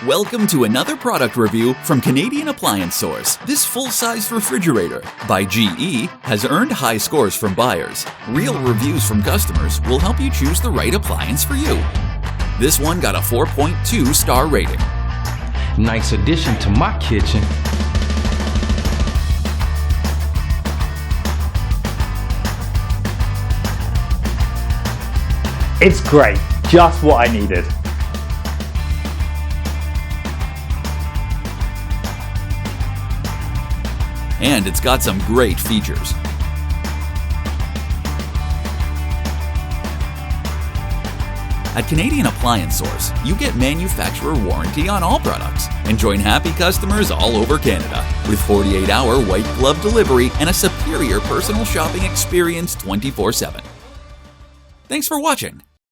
Welcome to another product review from Canadian Appliance Source. This full-size refrigerator by GE has earned high scores from buyers. Real reviews from customers will help you choose the right appliance for you. This one got a 4.2 star rating. Nice addition to my kitchen. It's great, just what I needed. And it's got some great features. At Canadian Appliance Source, you get manufacturer warranty on all products and join happy customers all over Canada with 48-hour white glove delivery and a superior personal shopping experience 24/7. Thanks for watching.